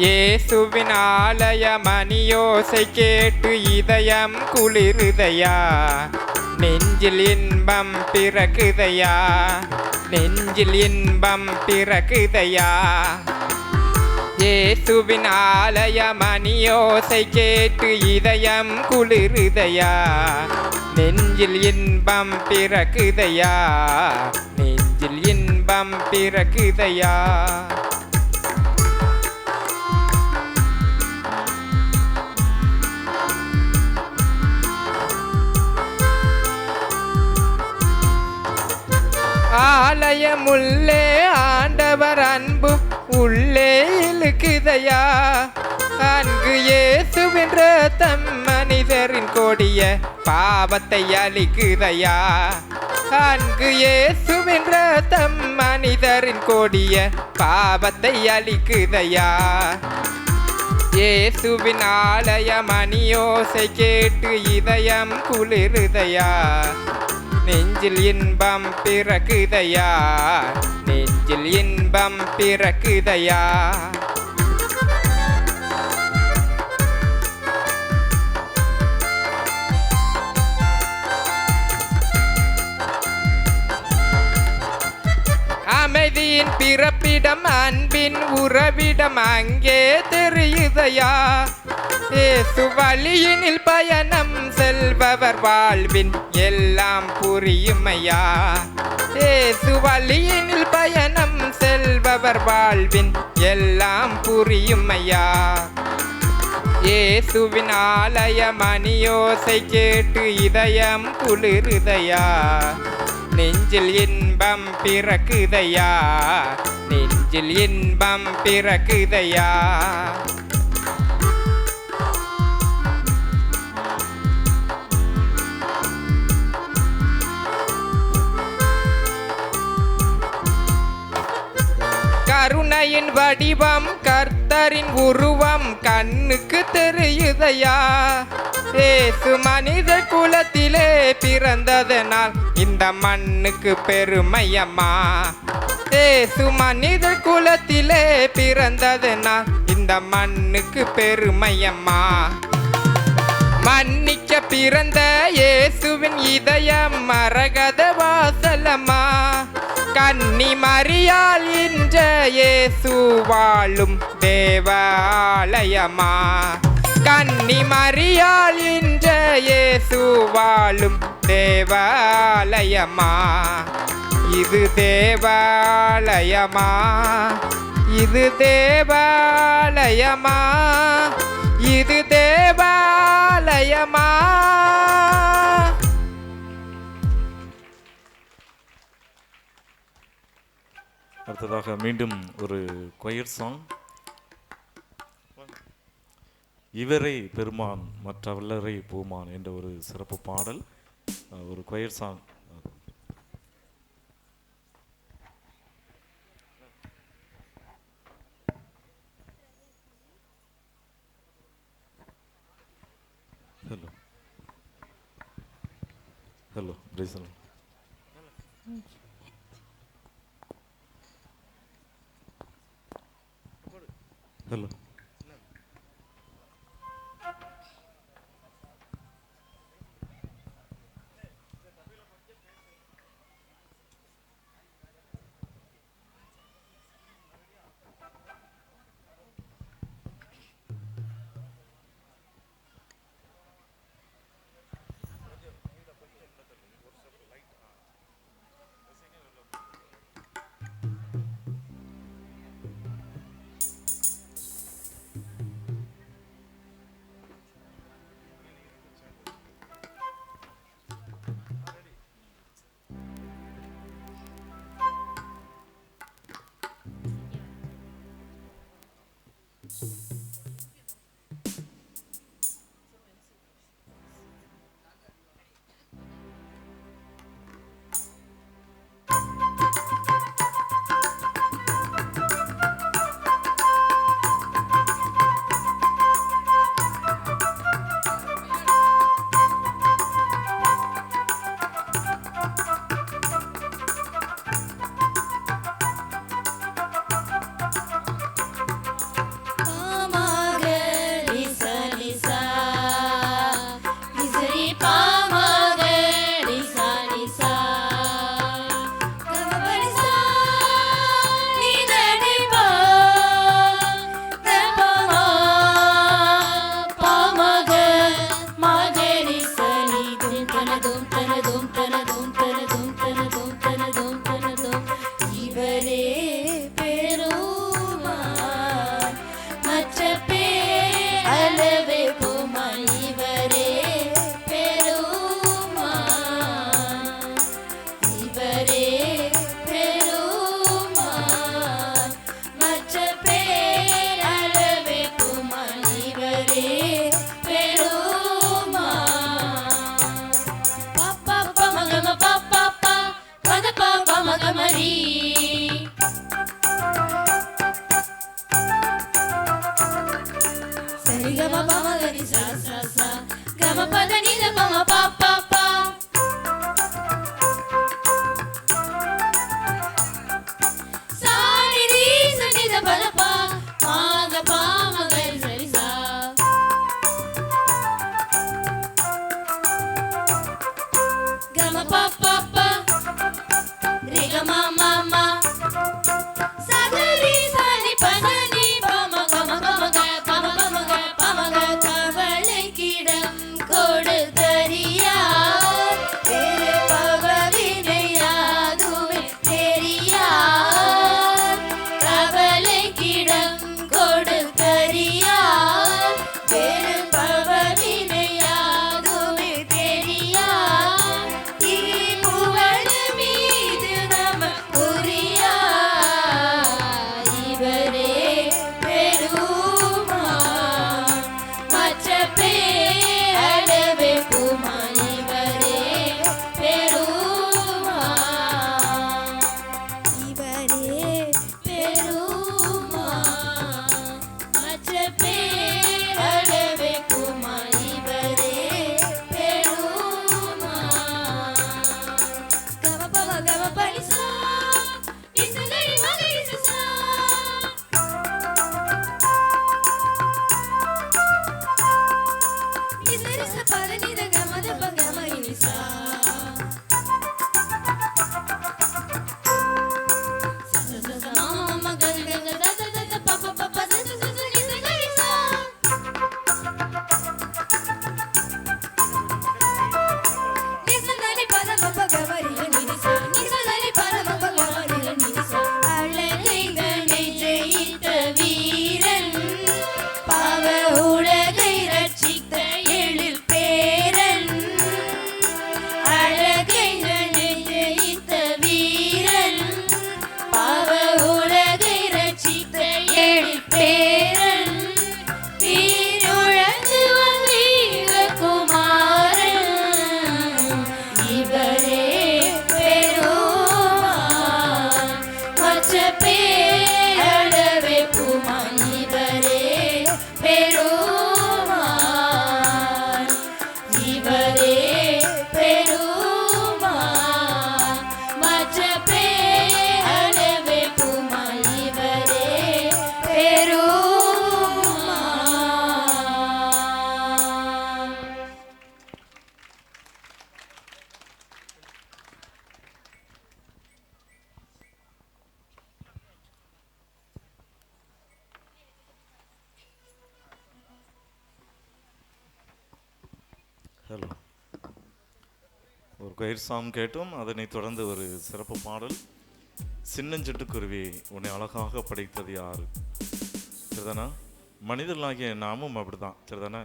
இயேசுவின் ஆலய மணியோசை கேட்டு இதயம் குளிருதையா, நெஞ்சில் இன்பம் பிறக்குதையா, நெஞ்சில் இன்பம் பிறக்குதையா. இயேசுவின் ஆலய மணியோசை கேட்டு இதயம் குளிருதையா, நெஞ்சில் இன்பம் பிறக்குதையா, நெஞ்சில் இன்பம் பிறக்குதையா. ஆலயமுள்ளே ஆண்டவர் அன்பு உள்ளே இழுக்குதையா, அங்கு இயேசுவின் ரத்தம் மனிதரின் கொடிய பாவத்தை அழிக்குதையா, அங்கு இயேசுவின் ரத்தம் மனிதரின் கொடிய பாவத்தை அழிக்குதையா. இயேசுவின் ஆலய மணியோசை கேட்டு இதயம் குளிருதையா, நெஞ்சில் இன்பம் பிறக்குதையா, நெஞ்சில் இன்பம் பிறக்குதையா. அமைதியின் பிறப்பிடம் அன்பின் உறவிடம் அங்கே தெரியுதையா, இயேசு வழியினில் பயணம் செல்பவர் வாழ்வின் எல்லாம் புரியுமையா, இயேசு வழியினில் பயணம் செல்பவர் வாழ்வின் எல்லாம் புரியுமையா. இயேசுவின் ஆலய மணியோசை கேட்டு இதயம் குளிருதையா, நெஞ்சில் இன்பம் பிறக்குதையா, நெஞ்சில் இன்பம் பிறக்குதையா. கருணையின் வடிவம் கர்த்தரின் உருவம் கண்ணுக்கு தெரியுதையா, இயேசு மனித குலத்திலே பிறந்ததனால் இந்த மண்ணுக்கு பெருமையம்மா, இயேசு மனித குலத்திலே பிறந்ததனால் இந்த மண்ணுக்கு பெருமையம்மா. மன்னிக்க பிறந்த இயேசுவின் இதயம் மரகத வாசலம்மா, கன்னி மரியாள் இன்ற இயேசு வாழும் தேவாலயமா, கன்னி மரியாள் இன்ற இயேசு வாழும் தேவாலயமா. இது தேவாலயமா, இது தேவாலயமா, இது தேவாலயமா. அடுத்ததாக மீண்டும் ஒரு கொயர் சாங். இவரை பெருமான் மற்றவல்லரை பூமான் என்ற ஒரு சிறப்பு பாடல், ஒரு choir song. Hello hello Brazil hello. Hello, ஒரு கொயர் சாங் கேட்டோம். அதனை தொடர்ந்து ஒரு சிறப்பு பாடல், சின்னஞ்சிட்டுக்குருவி உன்னை அழகாக படைத்தது யாரு. சரிதானா? மனிதர்களாகிய நாமும் அப்படிதான். சரிதானே?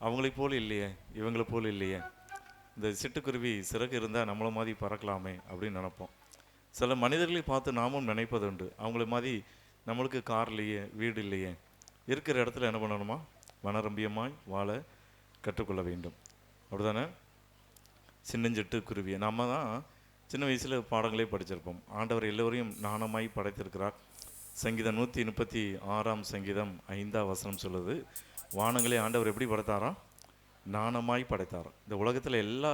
அவங்களைப் போல் இல்லையே, இவங்களை போல் இல்லையே. இந்த சிட்டுக்குருவி சிறகு இருந்தால் நம்மளை மாதிரி பறக்கலாமே அப்படின்னு நினைப்போம். சில மனிதர்களை பார்த்து நாமும் நினைப்பது உண்டு, அவங்கள மாதிரி நம்மளுக்கு கார் இல்லையே, வீடு இல்லையே. இருக்கிற இடத்துல என்ன பண்ணணுமா? வனரம்பியமாய் வாழ கற்றுக்கொள்ள வேண்டும். அப்படிதானே? சின்னஞ்சிட்டு குருவியை நம்ம தான் சின்ன வயசில் பாடங்களே படிச்சிருப்போம். ஆண்டவர் எல்லோரையும் நாணமாய் படைத்திருக்கிறார். சங்கீதம் 136 சங்கீதம் 5 வசனம் சொல்லுது, வானங்களே ஆண்டவர் எப்படி படைத்தாரா? நாணமாய் படைத்தார். இந்த உலகத்தில் எல்லா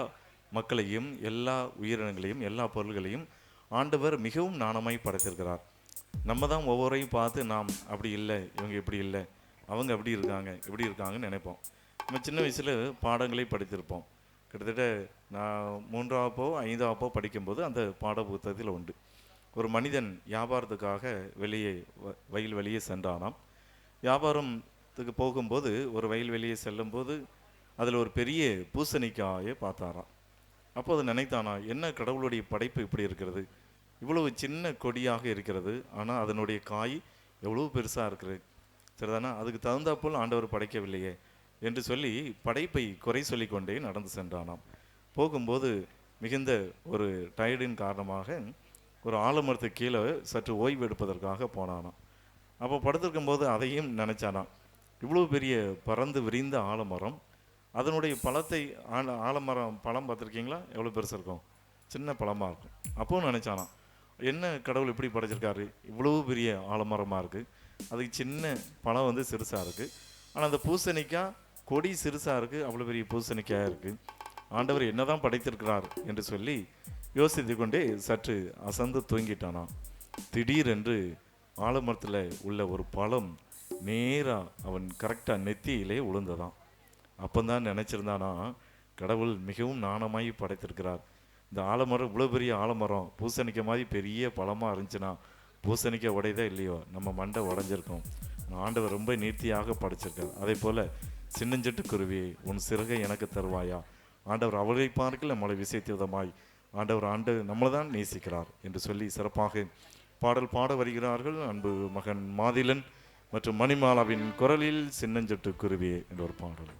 மக்களையும், எல்லா உயிரினங்களையும், எல்லா பொருள்களையும் ஆண்டவர் மிகவும் நாணமாய் படைத்திருக்கிறார். நம்ம தான் ஒவ்வொருவரையும் பார்த்து நாம் அப்படி இல்லை, இவங்க இப்படி இல்லை, அவங்க அப்படி இருக்காங்க, இப்படி இருக்காங்கன்னு நினைப்போம். நம்ம சின்ன வயசில் பாடங்களை படித்திருப்போம். கிட்டத்தட்ட நான் 3ஆவப்போ 5ஆவப்போ படிக்கும்போது அந்த பாட புத்தகத்தில் உண்டு. ஒரு மனிதன் வியாபாரத்துக்காக வெளியே வயல் வெளியே சென்றானாம். வியாபாரத்துக்கு போகும்போது ஒரு வயல் வெளியே செல்லும்போது அதில் ஒரு பெரிய பூசணிக்காயை பார்த்தாராம். அப்போ அது நினைத்தானா, என்ன கடவுளுடைய படைப்பு இப்படி இருக்கிறது, இவ்வளவு சின்ன கொடியாக இருக்கிறது, ஆனால் அதனுடைய காய் எவ்வளோ பெருசாக இருக்குது, சரிதானா, அதுக்கு தகுந்தாப்போல் ஆண்டவர் படைக்கவில்லையே என்று சொல்லி படைப்பை குறை சொல்லி கொண்டே நடந்து சென்றானாம். போகும்போது மிகுந்த ஒரு டயர்டின் காரணமாக ஒரு ஆலமரத்துக்கு கீழே சற்று ஓய்வு எடுப்பதற்காக போனானாம். அப்போ படுத்திருக்கும்போது அதையும் நினச்சானாம், இவ்வளோ பெரிய பறந்து விரிந்த ஆலமரம், அதனுடைய பழத்தை ஆலமரம் பழம் பார்த்துருக்கீங்களா, எவ்வளோ பெருசாக இருக்கும், சின்ன பழமாக இருக்கும். அப்போவும் நினச்சானாம், என்ன கடவுள் இப்படி படைச்சிருக்காரு, இவ்வளோ பெரிய ஆலமரமாக இருக்குது, அதுக்கு சின்ன பழம் வந்து சிறுசாக இருக்குது, ஆனால் அந்த பூசணிக்காய் கொடி சிறுசாக இருக்குது, அவ்வளோ பெரிய பூசணிக்காயாக இருக்குது, ஆண்டவர் என்ன தான் படைத்திருக்கிறார் என்று சொல்லி யோசித்து கொண்டே சற்று அசந்து தூங்கிட்டானாம். திடீரென்று ஆலமரத்தில் உள்ள ஒரு பழம் நேராக அவன் கரெக்டாக நெத்தியிலே விழுந்ததான். அப்போதான் நினச்சிருந்தானா, கடவுள் மிகவும் நாணமாய் படைத்திருக்கிறார், இந்த ஆலமரம் இவ்வளோ பெரிய ஆலமரம் பூசணிக்காய் மாதிரி பெரிய பழமாக இருந்துச்சுன்னா பூசணிக்காய் உடையதே இல்லையோ, நம்ம மண்டை உடஞ்சிருக்கோம், ஆண்டவர் ரொம்ப நீர்த்தியாக படைச்சிருக்கார். அதே போல் சின்னஞ்சிட்டு குருவியை உன் சிறகை எனக்கு தருவாயா, ஆண்டவர் அவளை பார்க்கல நம்மளை விசைத்தியதமாய் ஆண்டவர் நம்மளை தான் நேசிக்கிறார் என்று சொல்லி சிறப்பாக பாடல் பாட வருகிறார்கள் அன்பு மகன் மாதிலன் மற்றும் மணிமாலாவின் குரலில் சின்னஞ்சிட்டு குருவியே என்ற ஒரு பாடல்.